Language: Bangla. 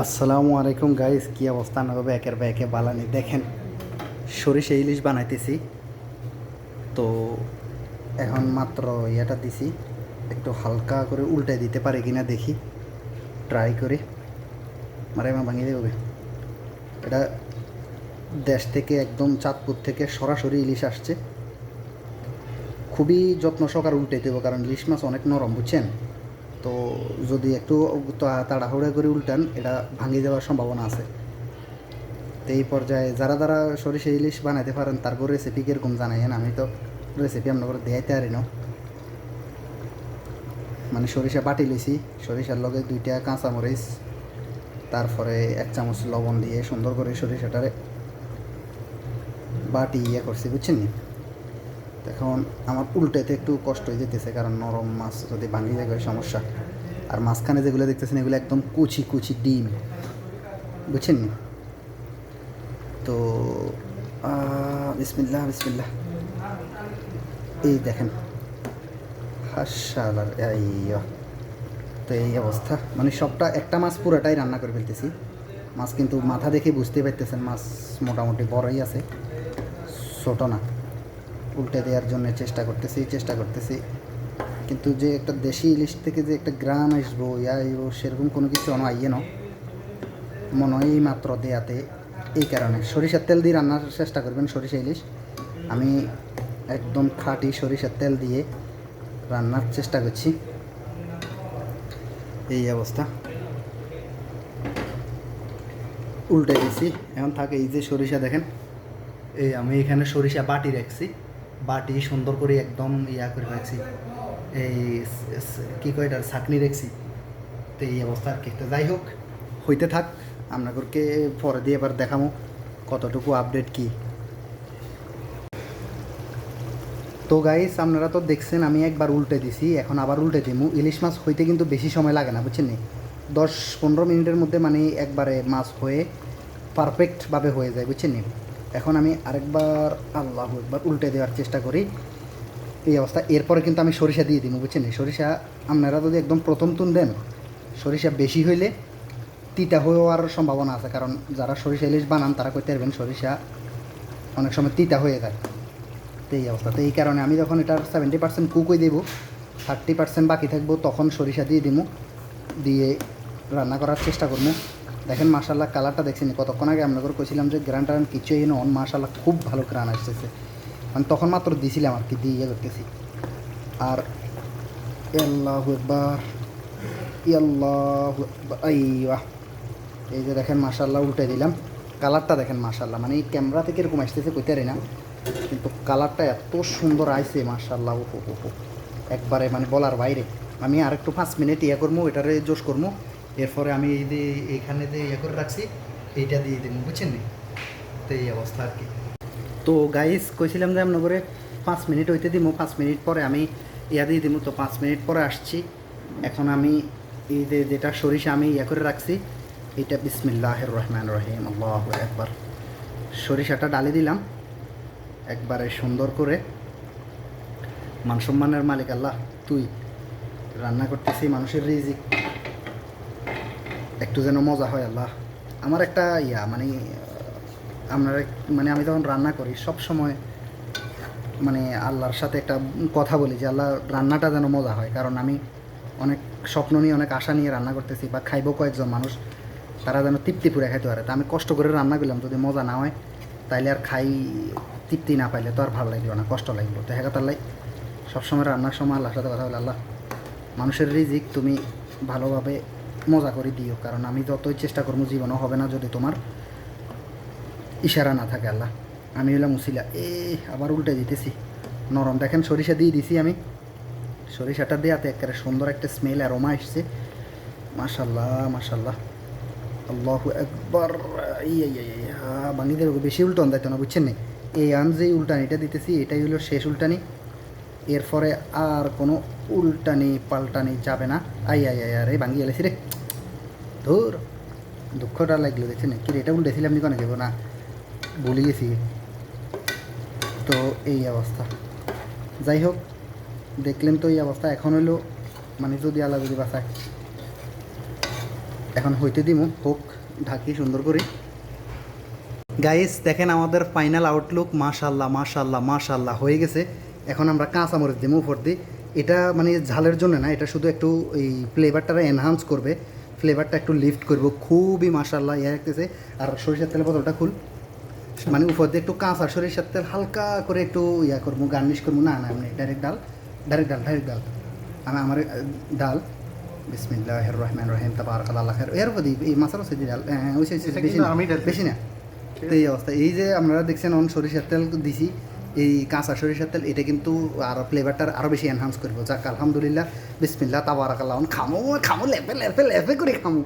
আসসালামু আলাইকুম গাইস, কি অবস্থা? নবে একের বা একে বালানি দেখেন, সরিষা ইলিশ বানাইতেছি। তো এখন মাত্র ইয়েটা দিছি, একটু হালকা করে উল্টে দিতে পারে কিনা দেখি, ট্রাই করি। মারে মা ভাঙিয়ে দেবে। এটা দেশ থেকে একদম চাঁদপুর থেকে সরাসরি ইলিশ আসছে। খুবই যত্ন সহকারে উল্টে দেবো, কারণ ইলিশ মাছ অনেক নরম, বুঝছেন? তো যদি একটু তাড়াহুড়া করে উল্টান, এটা ভাঙিয়ে যাওয়ার সম্ভাবনা আছে। তো এই পর্যায়ে যারা যারা সরিষা ইলিশ বানাইতে পারেন তারপর রেসিপি কীরকম জানাইন। আমি তো রেসিপি আপনার দেখাইতে পারি না। মানে সরিষা বাটি লিছি, সরিষার লগে 2টা কাঁচামরিচ, তারপরে 1 চামচ লবণ দিয়ে সুন্দর করে সরিষাটারে বাটি করছি, বুঝছেন নি? এখন আমার উল্টাইতে একটু কষ্ট হয়ে যেতেছে, কারণ নরম মাছ যদি ভাঙি যায় সমস্যা। আর মাঝখানে যেগুলো দেখতেছেন এগুলো একদম কুচি কুচি ডিম, বুঝছেন নি? তো বিসমিল্লাহ বিসমিল্লাহ। এই দেখেন হাসালার এই, তো এই অবস্থা। মানে সবটা একটা মাছ পুরোটাই রান্না করে ফেলতেছি। মাছ কিন্তু মাথা দেখে বুঝতে পারতেছেন মাছ মোটামুটি বড়ই আছে, ছোটো না। উল্টে দেওয়ার জন্য চেষ্টা করতেছি, কিন্তু যে একটা দেশি ইলিশ থেকে যে একটা গ্রাম আসবো সেরকম কোনো কিছু আইয়ে না মনে হয় এই মাত্র দেয়াতে। এই কারণে সরিষার তেল দিয়ে রান্নার চেষ্টা করবেন সরিষা ইলিশ। আমি একদম খাঁটি সরিষার তেল দিয়ে রান্নার চেষ্টা করছি। এই অবস্থা, উল্টে দিছি। এখন থাকে এই যে সরিষা দেখেন, এই আমি এখানে সরিষা বাটি রাখছি, বাটি সুন্দর করে একদম করে রাখছি। এই কী কয় এটার ছাকনি রাখছি। তো এই অবস্থা আর কি। তো যাই হোক, হইতে থাক। আপনাদেরকে পরে দিয়ে এবার দেখামো কতটুকু আপডেট কি। তো গাইস, আপনারা তো দেখছেন আমি একবার উল্টে দিছি, এখন আবার উল্টে দিমু। ইলিশ মাছ হইতে কিন্তু বেশি সময় লাগে না, বুঝছেন নি? 10-15 মিনিটের মধ্যে মানে একবারে মাছ হয়ে পারফেক্টভাবে হয়ে যায়, বুঝছেন নি? এখন আমি আরেকবার একবার উল্টে দেওয়ার চেষ্টা করি। এই অবস্থা। এরপরে কিন্তু আমি সরিষা দিয়ে দিব, বুঝছেন নি? সরিষা আপনারা যদি একদম প্রথম দেন, সরিষা বেশি হইলে তিতা হওয়ার সম্ভাবনা আছে, কারণ যারা সরিষা ইলিশ বানান তারা কইতে পারবেন সরিষা অনেক সময় তিতা হয়ে যায়। তো এই অবস্থা। তো এই কারণে আমি যখন এটার 70% কুক হয়ে দেবো, 30% বাকি থাকবো, তখন সরিষা দিয়ে দিব, দিয়ে রান্না করার চেষ্টা করবো। দেখেন মাশাল্লাহ কালারটা দেখছেন। কতক্ষণ আগে আপনাদের কইছিলাম যে গ্রান টান কিছু অন, মাশাল্লাহ খুব ভালো গ্রান আসতেছে। আমি তখন মাত্র দিছিলাম আর কি, দিয়ে করতেছি। আর আল্লাহু আকবার, আল্লাহু আকবার। এই যে দেখেন মাশাল্লাহ উল্টে দিলাম। কালারটা দেখেন মাশাল্লাহ, মানে এই ক্যামেরা থেকে এরকম আসতেছে কইতে পারি না, কিন্তু কালারটা এত সুন্দর আইছে মাশাল্লাহ। ও একবারে মানে বলার বাইরে। আমি আরেকটু 5 মিনিট করবো, এটারে জোশ করবো। এরপরে আমি এই যে এইখানে যে করে রাখছি এইটা দিয়ে দিব, বুঝছেন নি? তো এই অবস্থা আর কি। তো গাইস কইছিলাম যে আপনার 5 মিনিট হইতে দিব, 5 মিনিট পরে আমি দিয়ে দিব। তো 5 মিনিট পরে আসছি। এখন আমি এই যে যেটা সরিষা আমি করে রাখছি, এটা বিসমিল্লাহির রহমানির রহিম, আল্লাহু আকবার। সরিষাটা ডালে দিলাম একবারে সুন্দর করে। মান সম্মানের মালিক আল্লাহ, তুই রান্না করতেছি মানুষের রিজিক, একটু যেন মজা হয় আল্লাহ। আমার একটা মানে আপনারা মানে আমি যখন রান্না করি সব সময় মানে আল্লাহর সাথে একটা কথা বলি যে আল্লাহ রান্নাটা যেন মজা হয়, কারণ আমি অনেক স্বপ্ন নিয়ে অনেক আশা নিয়ে রান্না করতেছি, বা খাইব কয়েকজন মানুষ, তারা যেন তৃপ্তি পুরে খাইতে পারে। তা আমি কষ্ট করে রান্না করলাম, যদি মজা না হয় তাইলে আর তৃপ্তি না পাইলে তো আর ভালো লাগলো না, কষ্ট লাগলো। তো হ্যাঁ তাহলে সবসময় রান্নার সময় আল্লাহর সাথে কথা বলে, আল্লাহ মানুষের রিজিক তুমি ভালোভাবে মজা করে দিও, কারণ আমি যতই চেষ্টা করবো জীবনও হবে না যদি তোমার ইশারা না থাকে আল্লাহ। আমি হইলাম মুসিলা। আবার উল্টে দিতেছি, নরম দেখেন। সরিষা দিয়ে দিছি আমি, সরিষাটা দেওয়াতে একেবারে সুন্দর একটা স্মেল অ্যারোমা এসছে। মাশাল্লাহ মাশাল্লাহ, আল্লাহু একবার। ভাঙি দেবে, বেশি উল্টন যাইতো না, বুঝছেন না? এই যেই উল্টানিটা দিতেছি এটাই হলো শেষ উল্টানি। এরপরে আর কোনো উল্টানি পাল্টানি যাবে না। আরে ভাঙি গেলেছি রে, ধর দুঃখটা লাগলো, দেখছেন কি রে? এটা উল্টেছিলাম নি কেন দেবো না, ভুলে গেছি। তো এই অবস্থা। যাই হোক, দেখলেন তো এই অবস্থা। এখন হলো মানে যদি আল্লাহ যদি বাঁচায় এখন হইতে দিমু হোক, ঢাকি সুন্দর করে। গাইস দেখেন আমাদের ফাইনাল আউটলুক, মাশাল্লাহ মাশাল্লাহ মাশাল্লাহ হয়ে গেছে। এখন আমরা কাঁচামরিচ দিমু উপর দিয়ে। এটা মানে ঝালের জন্য না, এটা শুধু একটু এই ফ্লেভারটা এনহান্স করবে, ফ্লেভারটা একটু লিফট করবো। খুবই মাশাল্লাহ ইয়া রাখতেছে। আর সরিষার তেলের বোতলটা খুল, মানে উপর দিয়ে একটু কাঁচা সরিষার তেল হালকা করে একটু ইয়া করবো, গার্নিশ করবো। না না এমনি ডাইরেক্ট ডাল, ডাইরেক্ট ডাল, ডাইরেক্ট ডাল। আমার ডাল বিসমিল্লাহির রহমানির রহিম তাবারাকাল্লাহ খায়র। এর উপর দিই এই মাসালা সেদি ডাল, হ্যাঁ ওই বেশি না, বেশি না। তো এই অবস্থা, এই যে আপনারা দেখছেন অন সরিষার তেল দিছি, এই কাঁচা সরিষার তেল, এটা কিন্তু আরও ফ্লেভারটার আরও বেশি এনহান্স করবো। যাক আলহামদুলিল্লাহ, বিসমিল্লাহ তাবারাকাল্লাহ। খামো খামো, লেপে লেপে লেপে করে খামো।